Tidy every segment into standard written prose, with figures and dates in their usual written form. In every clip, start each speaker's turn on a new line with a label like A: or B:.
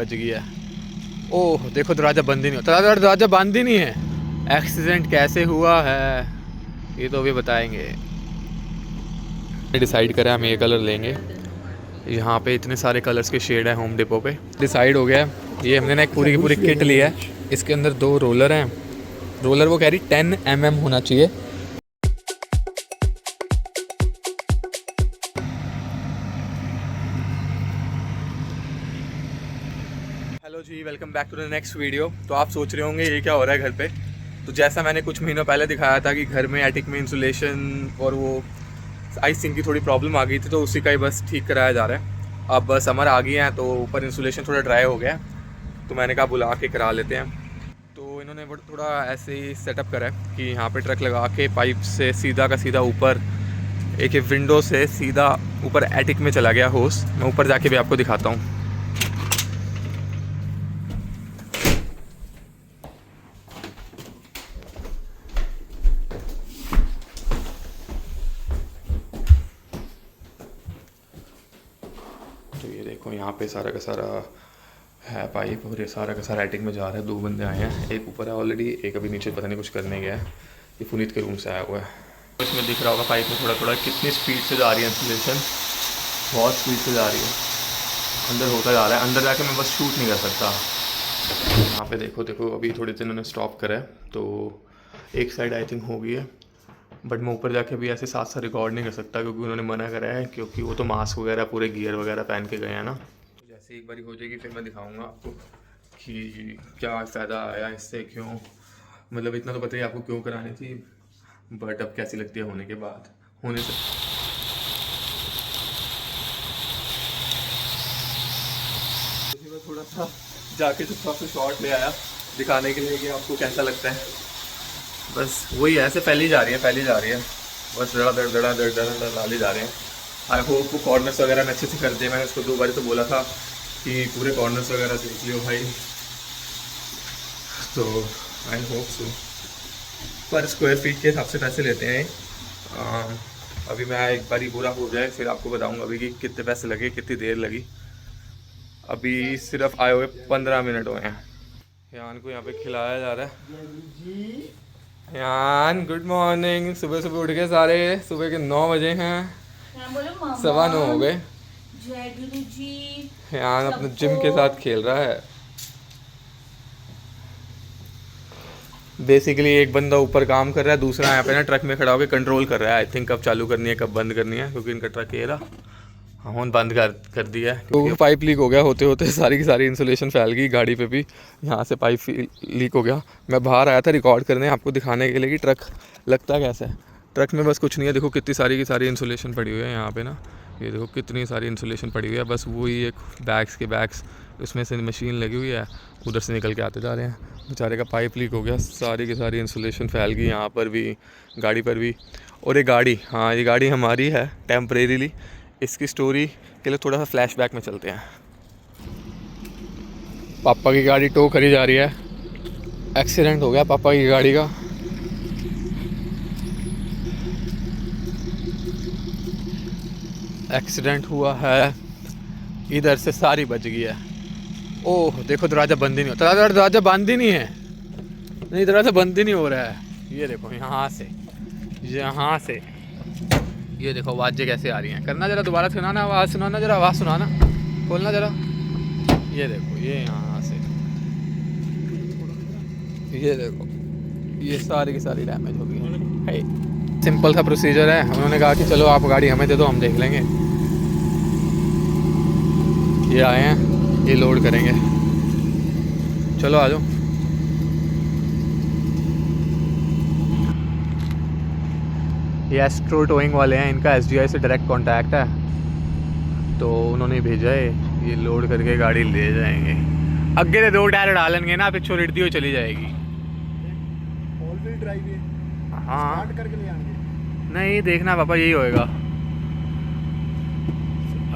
A: बच गया। ओह देखो, दरवाज़ा बंद ही नहीं होता, दरवाज़ा बंद ही नहीं है। एक्सीडेंट कैसे हुआ है ये तो अभी बताएंगे। डिसाइड करा हम ये कलर लेंगे। यहाँ पे इतने सारे कलर्स के शेड हैं होम डिपो पे। डिसाइड हो गया है। ये हमने ना एक पूरी की पूरी किट ली है। इसके अंदर 2 रोलर हैं। रोलर वो कह रही 10 mm होना चाहिए। Hello ji, welcome back to the next video. तो आप सोच रहे होंगे ये क्या हो रहा है घर पे। तो जैसा मैंने कुछ महीनों पहले दिखाया था कि घर में एटिक में इंसुलेशन और वो आइसिंग की थोड़ी प्रॉब्लम आ गई थी, तो उसी का ही बस ठीक कराया जा रहा है। अब बस समर आ गई हैं तो ऊपर इंसुलेशन थोड़ा ड्राई हो गया है, तो मैंने कहा बुला के करा लेते हैं। तो इन्होंने वो थोड़ा ऐसे ही सेटअप करा है कि यहाँ पे ट्रक लगा के पाइप से सीधा का सीधा ऊपर एक विंडो से सीधा ऊपर एटिक में चला गया होस। मैं ऊपर जाके भी आपको दिखाता हूँ। तो ये देखो, यहाँ पे सारा का सारा है पाइप और ये सारा का सारा एटिक में जा रहा है। 2 बंदे आए हैं, एक ऊपर है ऑलरेडी, एक अभी नीचे पता नहीं कुछ करने गया है। ये पुनीत के रूम से आया हुआ है। इसमें दिख रहा होगा पाइप में थोड़ा थोड़ा कितनी स्पीड से जा रही है इंसुलेशन, बहुत स्पीड से जा रही है। अंदर होता जा रहा है, अंदर जाके मैं बस शूट नहीं कर सकता। यहाँ पे देखो देखो, अभी थोड़ी देर इन्होंने स्टॉप करा है तो एक साइड आई थिंक हो गई है। बट मैं ऊपर जाके भी ऐसे साथ साथ रिकॉर्ड नहीं कर सकता क्योंकि उन्होंने मना करा है, क्योंकि वो तो मास्क वगैरह पूरे गियर वगैरह पहन के गए हैं ना। तो जैसे एक बारी हो जाएगी फिर मैं दिखाऊंगा आपको कि क्या फ़ायदा आया इससे, क्यों, मतलब इतना तो पता ही आपको क्यों करानी थी। बट अब कैसी लगती है होने के बाद, होने से थोड़ा सा जाके चुपचाप से शॉट ले आया दिखाने के लिए कि आपको कैसा लगता है। बस वही है, ऐसे फैली जा रही है फैली जा रही है, बस दड़ा दड़ दड़ा दड़ दड़ा दड़ डाले जा रहे हैं। आई होप वो कॉर्नर्स वगैरह मैं अच्छे से कर दिया। मैंने उसको 2 बार तो बोला था कि पूरे कॉर्नर्स वगैरह देख लियो भाई, तो आई होप सो। पर स्क्वायर फीट के हिसाब से पैसे लेते हैं। अभी मैं एक बार ही पूरा हो जाए फिर आपको बताऊंगा अभी कि कितने पैसे लगे, कितनी देर लगी। अभी सिर्फ आए हुए 15 मिनट हुए हैं। यान को यहाँ पे खिलाया जा रहा है। यान गुड मॉर्निंग। सुबह सुबह उठ गए सारे, सुबह के 9 बजे हैं, 9:15 हो गए।
B: जय गुरु जी।
A: यान अपने जिम के साथ खेल रहा है। बेसिकली एक बंदा ऊपर काम कर रहा है, दूसरा यहाँ पे ना ट्रक में खड़ा होकर कंट्रोल कर रहा है आई थिंक कब चालू करनी है कब बंद करनी है, क्योंकि इनका ट्रक ये रहा। हाँ बंद कर दिया है क्योंकि पाइप लीक हो गया। होते होते सारी की सारी इंसुलेशन फैल गई गाड़ी पे भी। यहाँ से पाइप लीक हो गया। मैं बाहर आया था रिकॉर्ड करने आपको दिखाने के लिए कि ट्रक लगता कैसा है। ट्रक में बस कुछ नहीं है, देखो कितनी सारी की सारी इंसुलेशन पड़ी हुई है यहाँ पे ना। ये देखो कितनी सारी इंसुलेशन पड़ी हुई है, बस वही एक बैग्स के बैग्स उसमें से मशीन लगी हुई है, उधर से निकल के आते जा रहे हैं। बेचारे का पाइप लीक हो गया, सारी की सारी इंसुलेशन फैल गई यहाँ पर भी, गाड़ी पर भी। और ये गाड़ी, हाँ ये गाड़ी हमारी है टेम्परेरीली। इसकी स्टोरी के लिए थोड़ा सा फ्लैशबैक में चलते हैं। पापा की गाड़ी टो करी जा रही है। एक्सीडेंट हो गया पापा की गाड़ी का। एक्सीडेंट हुआ है, इधर से सारी बच गई है। ओह देखो, दरवाज़ा बंद ही नहीं होता, दरवाज़ा बंद ही नहीं है। नहीं, दरवाज़ा बंद ही नहीं हो रहा है। ये देखो यहाँ से ये देखो आवाज़ें कैसे आ रही हैं। करना जरा, दोबारा सुनाना, आवाज़ सुनाना जरा, आवाज़ सुनाना, खोलना जरा। ये देखो ये यहाँ से, ये देखो ये सारी की सारी डैमेज हो गई है। सिंपल सा प्रोसीजर है। उन्होंने कहा कि चलो आप गाड़ी हमें दे दो, हम देख लेंगे। ये आए हैं, ये लोड करेंगे। चलो आ जाओ। ये एस्ट्रो टोइंग वाले हैं, इनका SGI से डायरेक्ट कांटेक्ट है, तो उन्होंने भेजा है। ये लोड करके गाड़ी ले जाएंगे। अगे से 2 टायर डालेंगे ना, पिछों रिड़ती हुई चली जाएगी।
C: ऑल व्हील ड्राइव है,
A: हाँ
C: स्टार्ट करके ले आएंगे।
A: नहीं, देखना पापा यही होएगा।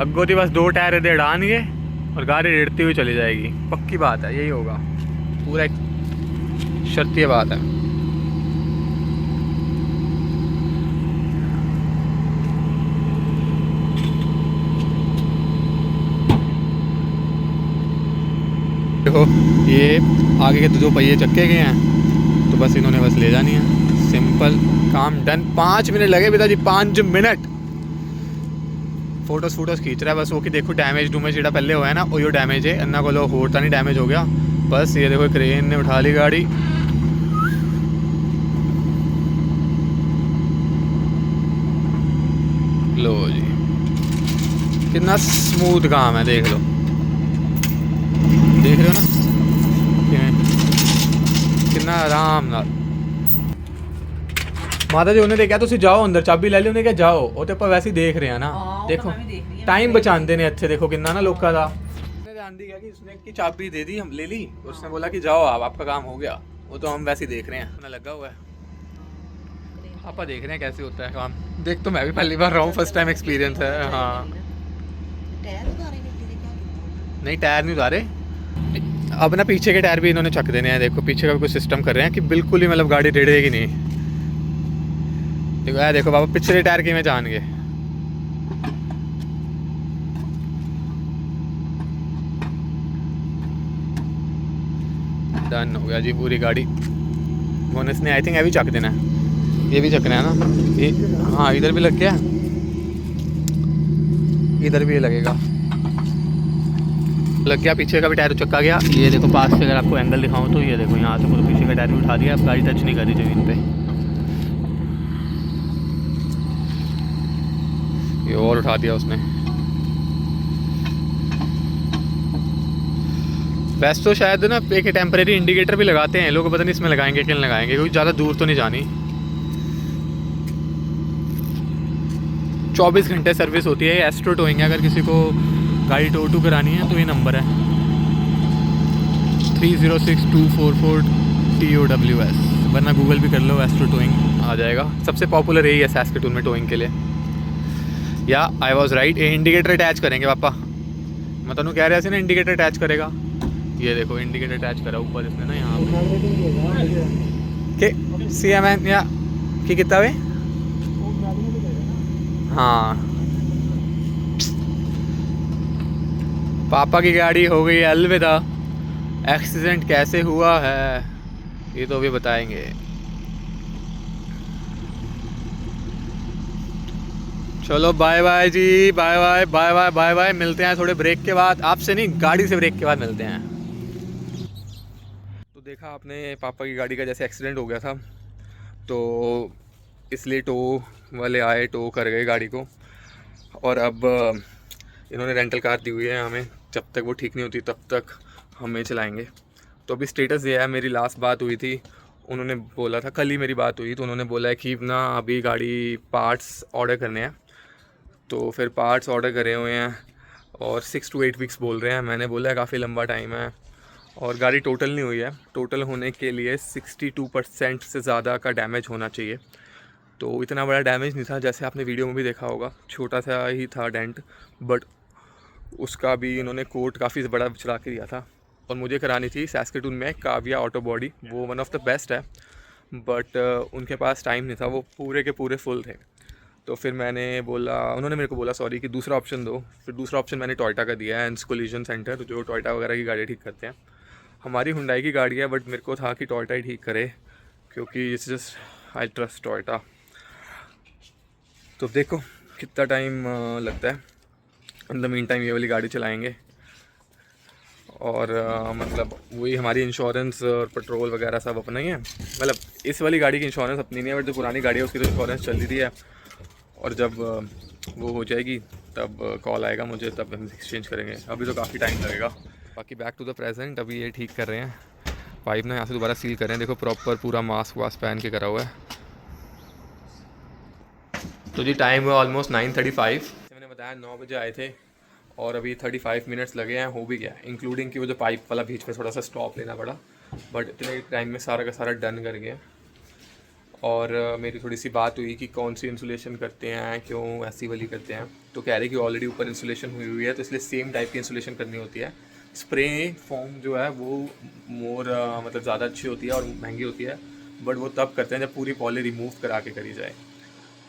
A: अगो थी बस 2 टायर दे डालेंगे और गाड़ी रिड़ती हुई चली जाएगी। पक्की बात है, यही होगा, पूरा एक शर्तीय बात है। देखो ये आगे के दो पहिए चक्के गए हैं, तो बस इन्होंने बस ले जानी है, सिंपल काम डन। 5 मिनट लगे पिताजी, 5 मिनट। फोटोज खींच रहा है बस वो कि देखो डैमेज डूमेज जो पहले हुआ है ना वो डैमेज है, अन्ना को होता नहीं डैमेज हो गया। बस ये देखो क्रेन ने उठा ली गाड़ी। लो जी, कितना स्मूथ काम है, देख लो, देख रहे हो ना कितना आराम नाल। माता जी उन्हें देखा तुम जाओ अंदर, चाबी ले ली, उन्हें क्या जाओ, वो तो वैसे ही देख रहे हैं ना। देखो टाइम बचाते ने अच्छे, देखो कितना ना लोग का ध्यान दी गया कि उसने की चाबी दे दी, हम ले ली, उसने बोला कि जाओ आप, आपका काम हो गया। वो तो हम वैसे ही देख रहे हैं, उन्हें लगा हुआ है, आप देख रहे हैं कैसे होता है काम। देख तो मैं भी पहली बार रहा हूँ, फर्स्ट टाइम एक्सपीरियंस है। हाँ नहीं टायर नहीं उतारे, अब ना पीछे के टायर भी इन्होंने चक देने हैं। देखो पीछे का भी कुछ सिस्टम कर रहे हैं कि बिल्कुल ही मतलब गाड़ी रेड़ेगी नहीं। देखो देखो बाबा पिछले टायर की में जान गए। डन हो गया जी पूरी गाड़ी। बोनस ने आई थिंक अभी चक देना है, ये भी चकना है ना ये। हाँ इधर भी लग गया, इधर भी लगेगा, लग गया। पीछे का भी टायर चक्का गया। ये देखो पास से अगर आपको एंगल दिखाऊं तो ये देखो यहाँ से पूरा पीछे का टायर भी उठा दिया, अब गाड़ी टच नहीं कर रही जमीन पे। ये और उठा दिया उसने। बेस्ट तो शायद ना एक टेम्परेरी इंडिकेटर भी लगाते हैं लोग, पता नहीं इसमें लगाएंगे कि नहीं लगाएंगे, क्योंकि ज़्यादा दूर तो नहीं जानी। 24 घंटे सर्विस होती है। एस्ट्रो टोइंग है, अगर किसी को गाड़ी टो टू करानी है तो ये नंबर है 306244 TOWS, वरना गूगल भी कर लो, एस्ट्रो टोइंग आ जाएगा। सबसे पॉपुलर यही है सैस्केटून में टोइंग के लिए। या आई वॉज राइट, ये इंडिकेटर अटैच करेंगे पापा, मैं तो कह रहा था ना इंडिकेटर अटैच करेगा। ये देखो इंडिकेटर अटैच करा ऊपर इसने ना यहाँ पे के CMN या की कितना है। हाँ पापा की गाड़ी हो गई अलविदा। एक्सीडेंट कैसे हुआ है ये तो अभी बताएंगे। चलो बाय बाय जी, bye bye bye bye bye bye, मिलते हैं थोड़े ब्रेक के बाद। आपसे नहीं, गाड़ी से ब्रेक के बाद मिलते हैं। तो देखा आपने पापा की गाड़ी का जैसे एक्सीडेंट हो गया था, तो इसलिए टो वाले आए, टो कर गए गाड़ी को। और अब इन्होंने रेंटल कार दी हुई है हमें, जब तक वो ठीक नहीं होती तब तक हमें चलाएंगे। तो अभी स्टेटस ये है, मेरी लास्ट बात हुई थी, उन्होंने बोला था, कल ही मेरी बात हुई, तो उन्होंने बोला है कि ना अभी गाड़ी पार्ट्स ऑर्डर करने हैं। तो फिर पार्ट्स ऑर्डर करे हुए हैं और 6 to 8 वीक्स बोल रहे हैं। मैंने बोला है काफ़ी लंबा टाइम है, और गाड़ी टोटल नहीं हुई है। टोटल होने के लिए 62% से ज़्यादा का डैमेज होना चाहिए। तो इतना बड़ा डैमेज नहीं था, जैसे आपने वीडियो में भी देखा होगा, छोटा सा ही था डेंट, बट उसका भी इन्होंने कोट काफ़ी बड़ा चढ़ा के दिया था। और मुझे करानी थी सैस्केटून में काविया ऑटो बॉडी, वो वन ऑफ द बेस्ट है, बट उनके पास टाइम नहीं था, वो पूरे के पूरे फुल थे। तो फिर मैंने बोला, उन्होंने मेरे को बोला सॉरी कि दूसरा ऑप्शन दो। फिर दूसरा ऑप्शन मैंने टोयोटा का दिया है, एंड कोलिजन सेंटर, जो टोयोटा वगैरह की गाड़ी ठीक करते हैं। हमारी हुंडई की गाड़ी है, बट मेरे को था कि टोयोटा ही ठीक करे, क्योंकि it's just I trust Toyota. तो देखो कितना टाइम लगता है। इन द मीन टाइम ये वाली गाड़ी चलाएंगे, और मतलब वही हमारी इंश्योरेंस और पेट्रोल वगैरह सब अपना ही है। मतलब इस वाली गाड़ी की इंश्योरेंस अपनी नहीं है, बट जो पुरानी गाड़ी है उसकी तो इंश्योरेंस चल रही है। और जब वो हो जाएगी तब कॉल आएगा मुझे, तब हम एक्सचेंज करेंगे। अभी तो काफ़ी टाइम लगेगा। बाकी बैक टू द प्रेजेंट, अभी ये ठीक कर रहे हैं पाइप ना, यहाँ से दोबारा सील कर रहे हैं। देखो प्रॉपर पूरा मास्क वास्क पहन के करा हुआ है। तो जी टाइम हुआ ऑलमोस्ट 9:35। मैंने बताया 9 बजे आए थे, और अभी 35 मिनट्स लगे हैं, हो भी गया, इंक्लूडिंग कि वो जो पाइप वाला बीच में थोड़ा सा स्टॉप लेना पड़ा, बट इतने टाइम में सारा का सारा डन कर गया। और मेरी थोड़ी सी बात हुई कि कौन सी इंसुलेशन करते हैं, क्यों ऐसी वाली करते हैं। तो कह रहे कि ऑलरेडी ऊपर इंसुलेशन हुई है, तो इसलिए सेम टाइप की इंसुलेशन करनी होती है। स्प्रे फॉर्म जो है वो मोर मतलब ज़्यादा अच्छी होती है और महंगी होती है, बट वो तब करते हैं जब पूरी पॉली रिमूव करा के करी जाए।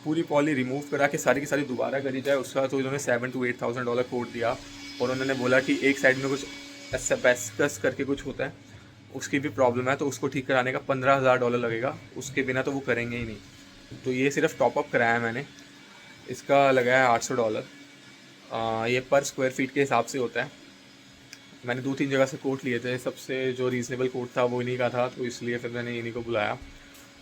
A: पूरी पॉली रिमूव करा के सारी की सारी दोबारा करी जाए, उसका तो इन्होंने $7,000 to $8,000 कोट दिया। और उन्होंने बोला कि एक साइड में कुछ एसेबेस्कस करके कुछ होता है, उसकी भी प्रॉब्लम है, तो उसको ठीक कराने का $15,000 लगेगा, उसके बिना तो वो करेंगे ही नहीं। तो ये सिर्फ टॉपअप कराया मैंने, इसका लगा है $800। ये पर स्क्वायर फीट के हिसाब से होता है। मैंने 2-3 जगह से कोट लिए थे, सबसे जो रीज़नेबल कोट था वो इन्हीं का था, तो इसलिए फिर मैंने इन्हीं को बुलाया।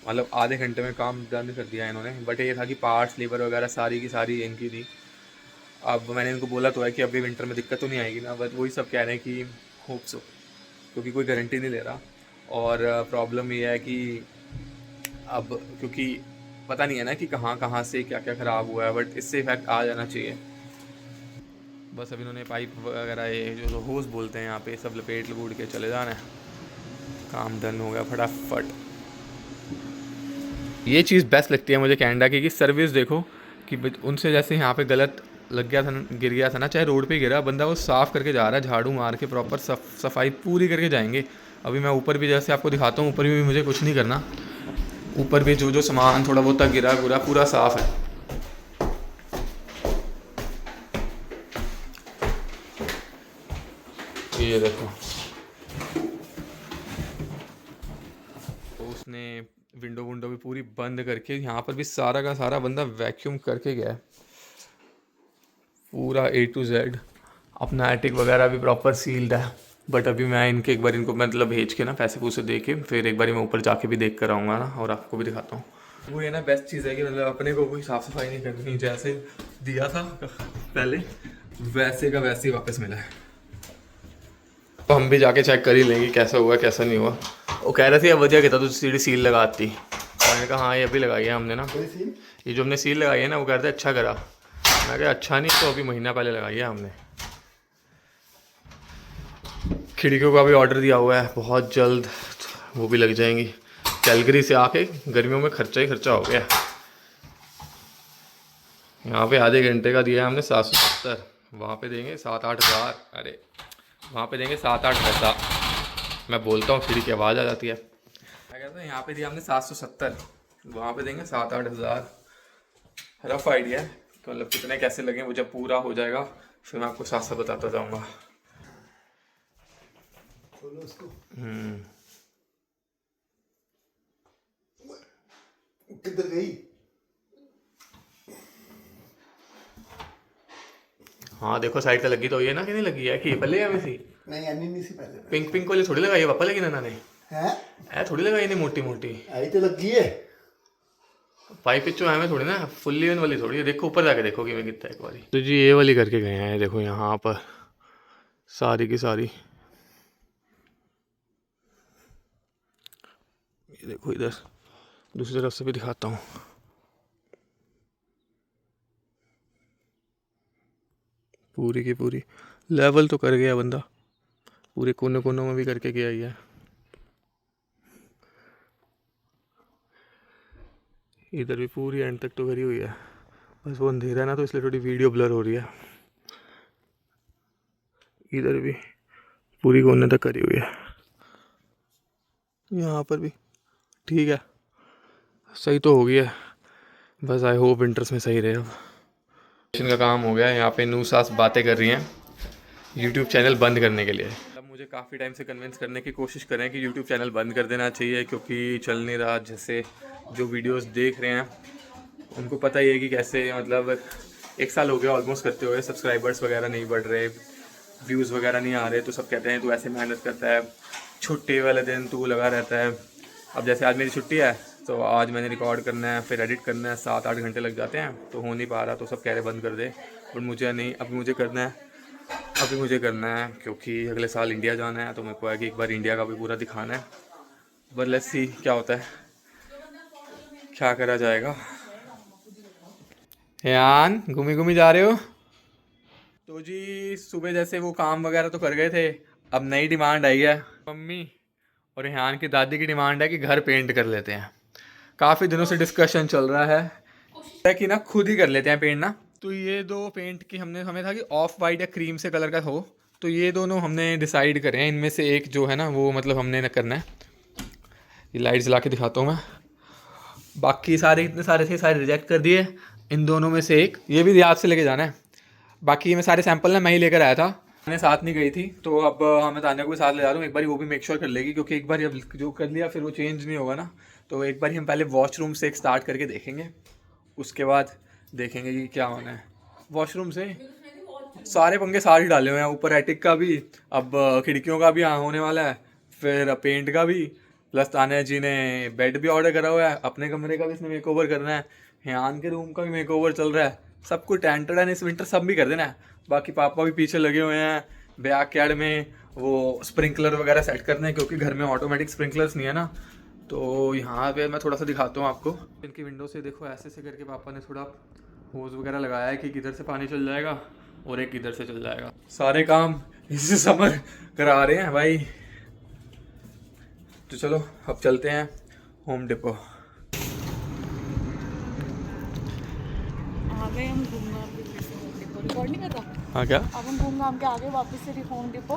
A: मतलब आधे घंटे में काम डन कर दिया इन्होंने। बट ये था कि पार्ट्स लेबर वगैरह सारी की सारी इनकी थी। अब मैंने इनको बोला तो है कि अभी विंटर में दिक्कत तो नहीं आएगी ना, बट वही सब कह रहे हैं कि होप सो, क्योंकि कोई गारंटी नहीं ले रहा। और प्रॉब्लम ये है कि अब क्योंकि पता नहीं है ना कि कहाँ कहाँ से क्या क्या ख़राब हुआ है, बट इससे इफेक्ट आ जाना चाहिए। बस अब इन्होंने पाइप वगैरह ये जो होस बोलते हैं यहाँ पे सब लपेट लपूट के चले जाना है। काम डन हो गया फटाफट। ये चीज़ बेस्ट लगती है मुझे कनाडा की, कि सर्विस देखो कि उनसे जैसे यहाँ पे गलत लग गया था, गिर गया था ना, चाहे रोड पे गिरा, बंदा वो साफ़ करके जा रहा है, झाड़ू मार के प्रॉपर सफाई पूरी करके जाएंगे। अभी मैं ऊपर भी जैसे आपको दिखाता हूँ, ऊपर भी मुझे कुछ नहीं करना, ऊपर भी जो जो सामान थोड़ा बहुत गिरा पूरा साफ़ है। ये देखो, तो उसने विंडो भी पूरी बंद करके, यहाँ पर भी सारा का सारा बंदा वैक्यूम करके गया है पूरा A to Z। अपना एटिक वगैरह भी प्रॉपर सील्ड है। बट अभी मैं एक बार इनको मतलब भेज के ना पैसे पूसे दे के फिर एक बार मैं ऊपर जाके भी देख कर आऊँगा ना, और आपको भी दिखाता हूँ। वो ये ना बेस्ट चीज़ है कि मतलब अपने को कोई साफ़ सफाई नहीं करनी, जैसे दिया था पहले वैसे का वैसे ही वापस मिला है। तो हम भी जाके चेक कर ही लेंगे कैसा हुआ कैसा नहीं हुआ। वो कह रहे थे अब वजह कहता तो सीढ़ी सील लगाती, मैंने कहा हाँ ये अभी लगाई है हमने ना, ये जो हमने सील लगाई है ना, वो कहते अच्छा करा। मैं कहा अच्छा नहीं तो अभी महीना पहले लगाई है हमने। खिड़कियों का भी ऑर्डर दिया हुआ है, बहुत जल्द वो भी लग जाएंगी। कैलगरी से आके गर्मियों में खर्चा ही खर्चा हो गया। यहाँ पे आधे घंटे का दिया है हमने 770, वहाँ पे देंगे 7-8 हज़ार। अरे वहाँ पे देंगे 7-8 पैसा। मैं बोलता हूँ खिड़की की आवाज़ आ जाती है। मैं कहता हूँ यहाँ पे दिया हमने 770, वहाँ पे देंगे 7-8 हज़ार। रफ आइडिया है तो मतलब कितने कैसे लगे, वो जब पूरा हो जाएगा फिर मैं आपको साथ साथ बताता जाऊँगा।
C: किधर गई?
A: हाँ देखो साइड पे लगी तो ये ना कि नहीं लगी है, कि पहले है वैसी
C: नहीं अन्नी नहीं सी पहले
A: पिंक पिंक वाली थोड़ी लगाई है पापा, लेकिन ना ने
C: हैं
A: ऐ थोड़ी लगाई नहीं, मोटी मोटी
C: आई तो लगी है
A: पाइप पिचो है थोड़ी ना, फुल्ली वन वाली थोड़ी है। देखो ऊपर जाके देखो कि मैं कितना एक बारी। तो जी ये वाली करके गए हैं, देखो यहाँ पर सारी की सारी। ये देखो इधर दूसरी तरफ से भी दिखाता हूँ। पूरी की पूरी लेवल तो कर गया बंदा, पूरे कोने कोनों में भी करके गया ही है। इधर भी पूरी एंड तक तो करी हुई है, बस वो अंधेरा है ना तो इसलिए थोड़ी वीडियो ब्लर हो रही है। इधर भी पूरी कोने तक करी हुई है, यहाँ पर भी ठीक है, सही तो हो गया है। बस आई होप विंटर्स में सही रहे। अब का काम हो गया है। यहाँ पे नू सास बातें कर रही हैं यूट्यूब चैनल बंद करने के लिए। मतलब मुझे काफ़ी टाइम से कन्विंस करने की कोशिश करें कि यूट्यूब चैनल बंद कर देना चाहिए, क्योंकि चल नहीं रहा। जैसे जो वीडियोस देख रहे हैं उनको पता ही है कि कैसे, मतलब 1 साल हो गया ऑलमोस्ट करते हुए, सब्सक्राइबर्स वगैरह नहीं बढ़ रहे, व्यूज़ वगैरह नहीं आ रहे, तो सब कहते हैं तू ऐसे मेहनत करता है, छुट्टी वाले दिन तू लगा रहता है। अब जैसे आज मेरी छुट्टी है तो आज मैंने रिकॉर्ड करना है, फिर एडिट करना है, 7-8 घंटे लग जाते हैं, तो हो नहीं पा रहा। तो सब कह रहे बंद कर दे, बट मुझे नहीं, अभी मुझे करना है, अभी मुझे करना है, क्योंकि अगले साल इंडिया जाना है, तो मेरे को है कि एक बार इंडिया का भी पूरा दिखाना है। बट लेट्स सी क्या होता है, क्या करा जाएगा। यान घूमी घूमी जा रहे हो? तो जी सुबह जैसे वो काम वगैरह तो कर गए थे, अब नई डिमांड आई है। मम्मी और रेहान की दादी की डिमांड है कि घर पेंट कर लेते हैं। काफ़ी दिनों से डिस्कशन चल रहा है कि ना खुद ही कर लेते हैं पेंट ना। तो ये दो पेंट की हमें था कि ऑफ वाइट या क्रीम से कलर का हो, तो ये दोनों हमने डिसाइड करें हैं। इनमें से एक जो है ना वो मतलब हमने न करना है। ये लाइट जला के दिखाता हूँ मैं। बाकी सारे इतने सारे थे, सारे रिजेक्ट कर दिए। इन दोनों में से एक, ये भी याद से लेके जाना है। बाकी ये मैं सारे सैंपल ना मैं ही लेकर आया था, मैंने साथ नहीं गई थी तो अब मैं तान्या को भी साथ ले जा रहा हूँ। एक बार वो भी मेक श्योर कर लेगी, क्योंकि एक बार अब जो कर लिया फिर वो चेंज नहीं होगा ना। तो एक बार हम पहले वॉशरूम से एक स्टार्ट करके देखेंगे, उसके बाद देखेंगे कि क्या होना है। वॉशरूम से सारे पंखे सारे डाले हुए हैं, ऊपर एटिक का भी, अब खिड़कियों का भी होने वाला है, फिर पेंट का भी, प्लस तान्या जी ने बेड भी ऑर्डर करा हुआ है, अपने कमरे का भी इसने मेक ओवर करना है, हियान के रूम का भी मेक ओवर चल रहा है, सब कुछ टेंटेड है इस विंटर, सब भी कर देना है। बाकी पापा भी पीछे लगे हुए हैं बैकयार्ड में वो स्प्रिंकलर वगैरह सेट करने हैं, क्योंकि घर में ऑटोमेटिक स्प्रिंकलर्स नहीं है ना। तो यहाँ पे मैं थोड़ा सा दिखाता हूँ आपको। इनकी विंडो से देखो ऐसे ऐसे करके पापा ने थोड़ा होज वगैरह लगाया है कि किधर से पानी चल जाएगा और एक किधर से चल जाएगा। सारे काम इससे समर करा रहे हैं भाई। तो चलो अब चलते हैं होम डिपो।
B: आगे हम घूमना रिकॉर्ड नहीं करता।
A: हाँ क्या?
B: अब हम घूम घाम के आगे वापस से होम डिपो,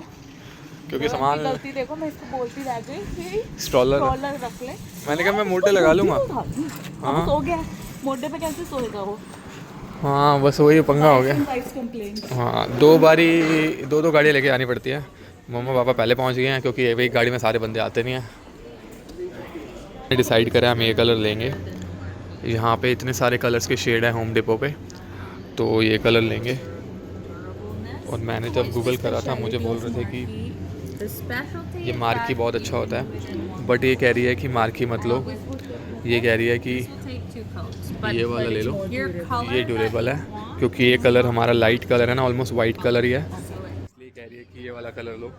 A: क्योंकि सामान
B: गलती देखो मैं इसको बोलती रह गई कि
A: स्ट्रॉलर
B: रख ले।
A: मैंने कहा मैं मोटे लगा लूँगा।
B: हाँ सो गया, मोटे पे कैसे सोएगा वो।
A: हाँ बस वही पंगा हो गया। हाँ दो गाड़ियाँ लेके आनी पड़ती है। मम्मा पापा पहले पहुँच गए हैं, क्योंकि एक गाड़ी में सारे बंदे आते नहीं हैं। डिसाइड करा हम ये कलर लेंगे। यहाँ पे इतने सारे कलर्स के शेड हैं होम डिपो पे, तो ये कलर लेंगे। और मैंने जब गूगल करा था मुझे बोल रहे थे कि ये मार्की बहुत अच्छा होता है, बट ये कह रही है कि मार्की मत लो, ये कह रही है कि ये वाला ले लो, ये ड्यूरेबल है, क्योंकि ये कलर हमारा लाइट कलर है ना, ऑलमोस्ट वाइट कलर ही है, इसलिए कह रही है कि ये वाला कलर लो।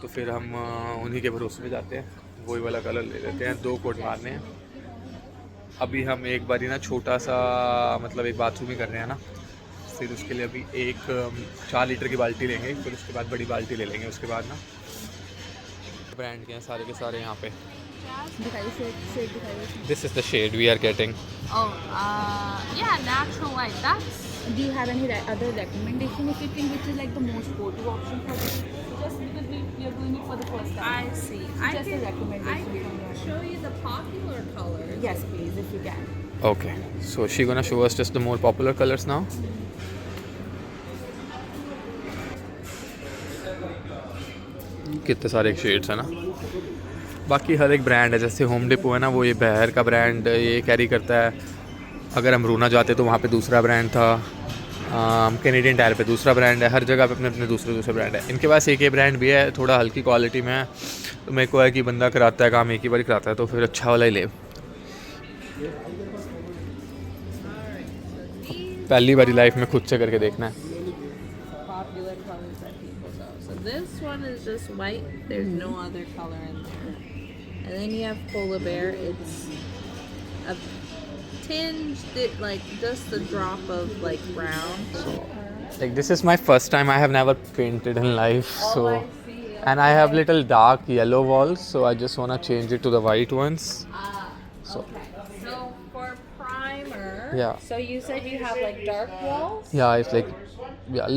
A: तो फिर हम उन्हीं के भरोसे में जाते हैं, वही वाला कलर ले लेते हैं। 2 कोट मारने हैं। अभी हम एक बारी ना छोटा सा मतलब एक बाथरूम ही कर रहे हैं ना, फिर उसके लिए अभी एक 4 लीटर की बाल्टी लेंगे, फिर उसके बाद बड़ी बाल्टी ले लेंगे। उसके बाद ना ब्रांड के हैं सारे के सारे यहाँ पे। This is the shade we are getting.
B: Yeah, natural white. That's. Do you have any other recommendation if you think which is like the most go-to option for this? Just because we are doing it for the first time.
D: I see.
B: Just a recommendation from your end.
D: Show you the popular colors.
B: Yes, please, if you can.
A: Okay, so she gonna show us just the more popular colors now. कितने सारे shades है ना। बाकी हर एक brand है, जैसे home depot है ना, वो ये बहर का ब्रांड ये कैरी करता है। अगर हम रूना जाते तो वहाँ पे दूसरा ब्रांड था, कैनेडियन टायर पे दूसरा ब्रांड है, हर जगह पे अपने अपने दूसरे ब्रांड है। इनके पास एक ये ब्रांड भी है, थोड़ा हल्की क्वालिटी में है, तो मेरे को है कि बंदा कराता है काम एक ही बार कराता है, तो फिर अच्छा वाला ही ले। पहली बारी लाइफ में खुद से करके देखना है।
D: Popular colors that people know. So this one is just white. There's no other color in there. And then you have polar bear. It's a tinge, like just a drop of like brown.
A: Like this is my first time. I have never painted in life, so and I have little dark yellow walls, so I just wanna change it to the white ones. So
D: So for primer.
A: Yeah.
D: So you said you have like dark walls.
A: yeah, it's like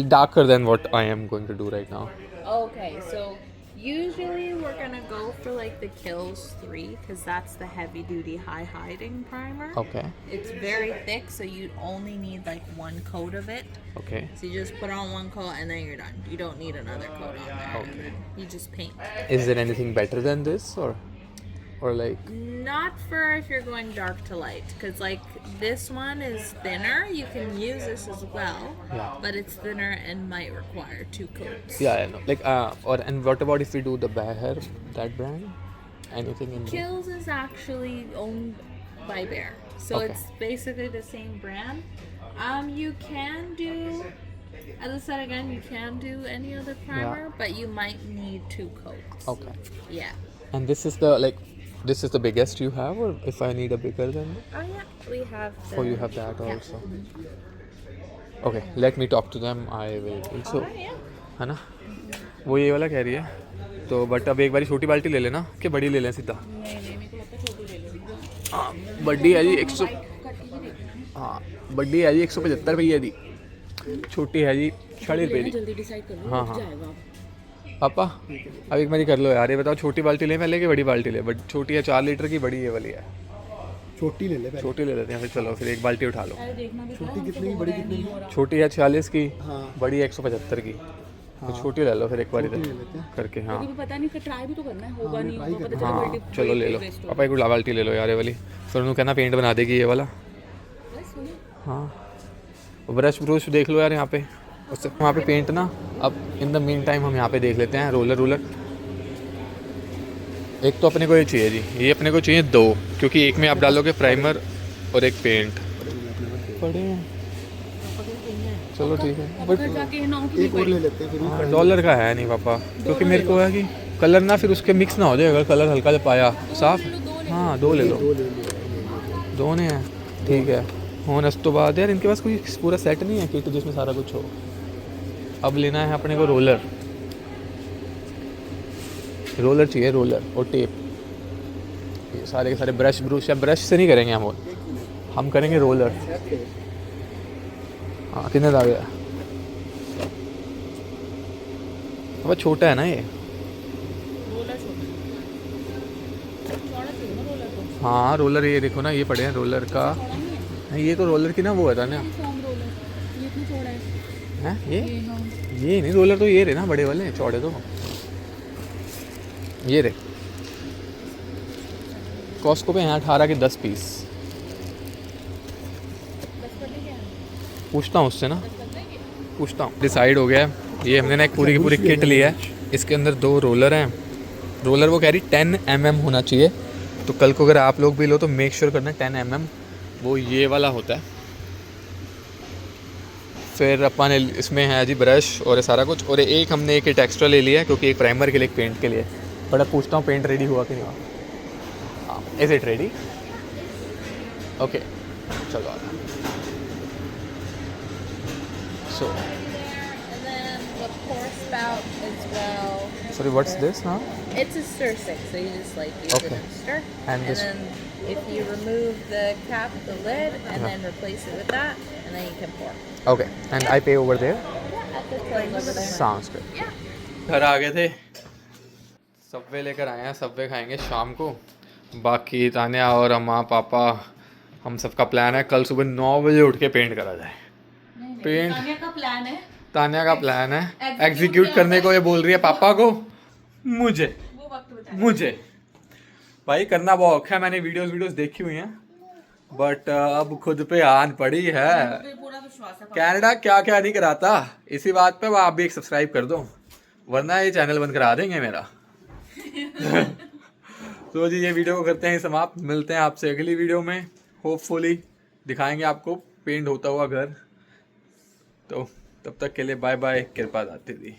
A: darker than what I am going to do right now.
D: Okay, so usually we're gonna go for like the Kills 3 because that's the heavy duty high hiding primer.
A: Okay.
D: It's very thick, so you only need like 1 coat of it.
A: Okay.
D: So you just put on 1 coat and then you're done. You don't need another coat on there.
A: Okay.
D: You just paint.
A: Is there anything better than this, or like?
D: Not for if you're going dark to light, because like this one is thinner. You can use this as well,
A: Yeah.
D: but it's thinner and might require 2 coats.
A: Yeah, I know. Like and what about if we do the Behr, that brand? Anything in there?
D: Kills is actually owned by Bear, so
A: Okay.
D: it's basically the same brand. You can do, as I said again, you can do any other primer, but you might need 2 coats.
A: Okay.
D: Yeah.
A: And this is the biggest you have, or if I need a bigger than that?
D: Oh yeah, we have.
A: Oh, you have that also. Okay, let me talk to them. I will also. है ना, वो ये वाला कह रही है तो, but अब एक बारी छोटी बाल्टी ले लेना कि बड़ी ले लें सीधा। हाँ बड़ी है जी 100। हाँ बड़ी है जी 175 रुपये दी, छोटी है जी 40 रुपये दी।
B: जल्दी डिसाइड कर लो,
A: हाँ
B: हो
A: हाँ
B: जाएगा।
A: पापा अब एक बारी कर लो यार, ये बताओ छोटी बाल्टी ले पहले कि बड़ी बाल्टी ले? बट छोटी है 4 लीटर की, बड़ी ये वाली है।
C: छोटी ले ले पहले।
A: छोटी ले लेते हैं फिर। चलो फिर एक बाल्टी उठा लो।
B: देखना भी
C: छोटी कितने की, बड़ी कितने की?
A: छोटी है 40 की,
C: हाँ।
A: बड़ी 175 की। तो छोटी ले लो फिर एक बार
C: छोटी
A: इधर
C: ले लेते हैं।
A: करके। हाँ
B: क्योंकि पता नहीं ट्राई भी तो करना है, होगा नहीं
C: try
B: होगा पता
C: करना
B: चला
A: हाँ
B: बाल्टी
A: चलो ले लो
B: waste हो
A: पापा, एक बाल्टी ले लो यार ये वाली, फिर उन्होंने कहना पेंट बना देगी ये वाला।
B: गया। बस हो गया।
A: हाँ ब्रश ब्रूश देख लो यार यहाँ पे, उससे वहाँ पे पेंट ना। अब इन द मीन टाइम हम यहाँ पे देख लेते हैं रोलर। एक तो अपने को ये चाहिए जी, ये अपने को चाहिए 2, क्योंकि एक में आप डालोगे प्राइमर और एक पेंट पड़े हैं। चलो ठीक है,
B: अब घर जाके ना हो कि
C: एक और ले लेते हैं फिर भी।
A: हाँ, डॉलर का है नहीं पापा, क्योंकि मेरे को है कि कलर ना फिर उसके मिक्स ना हो जाए, अगर कलर हल्का जब पाया साफ। हाँ 2 ले लो, 2 ने हैं ठीक है। होने तो बाद यार इनके पास कोई पूरा सेट नहीं है किट जिसमें सारा कुछ हो। अब लेना है अपने को रोलर चाहिए, रोलर और टेप। ये सारे के सारे ब्रश ब्रूश, या ब्रश से नहीं करेंगे हम करेंगे रोलर। हाँ कितने आ गया, अब छोटा है ना ये।
B: रोलर चौड़ा चाहिए ना रोलर को।
A: हाँ रोलर ये देखो ना, ये पड़े हैं रोलर का।
B: चौड़ा नहीं है
A: नहीं, ये तो रोलर की ना वो है ना,
B: फोम रोलर, ये इतना चौड़ा है।
A: हैं ये
B: हाँ
A: ये नहीं रोलर, तो ये रहे ना बड़े वाले चौड़े, तो ये रहे। कॉस्को पे हैं 18 के 10 पीस। पूछता हूँ उससे ना, पूछता हूँ। डिसाइड हो गया है, ये हमने ना एक पूरी की पूरी किट ली है। इसके अंदर 2 रोलर हैं। रोलर वो कह रही 10 mm होना चाहिए, तो कल को अगर आप लोग भी लो तो मेक श्योर करना 10 mm वो ये वाला होता है। फिर अपन इसमें है जी ब्रश और ये सारा कुछ, और एक हमने एक किट एक्स्ट्रा ले लिया है, क्योंकि एक प्राइमर के लिए एक पेंट के लिए। बट अब पूछता हूँ पेंट रेडी हुआ कि नहीं हुआ। हाँ इज इट रेडी? ओके चलो आ सो
D: And then the pour spout as well.
A: Sorry what's this ना?
D: It's a stir stick, so you just like use
A: Okay.
D: it and stir.
A: And this-
D: then if you remove the cap, the lid, and then replace it with that, and then you can pour.
A: Okay and I pay over there.
D: At the tray over there.
A: Sounds good. घर आ गए थे, Subway लेकर आए हैं, Subway खाएंगे शाम को। बाकी तान्या और अम्मा पापा हम सबका प्लान है कल सुबह 9 बजे उठ के पेंट करा जाए। पेंट
B: तानिया का प्लान है,
A: तान्या का प्लान है, एग्जीक्यूट करने को ये बोल रही है पापा को, मुझे
B: वो वक्त बताए।
A: मुझे भाई करना बहुत औखा है। मैंने वीडियोस देखी हुई हैं, बट अब खुद पे आन पड़ी है।
B: पूरा विश्वास है।
A: कनाडा क्या क्या नहीं कराता, इसी बात पे आप भी एक सब्सक्राइब कर दो, वरना ये चैनल बंद करा देंगे मेरा। तो जी ये वीडियो को करते हैं समाप्त, मिलते हैं आपसे अगली वीडियो में। होपफुली दिखाएंगे आपको पेंट होता हुआ घर। तो तब तक के लिए बाय बाय, कृपा दाते दी।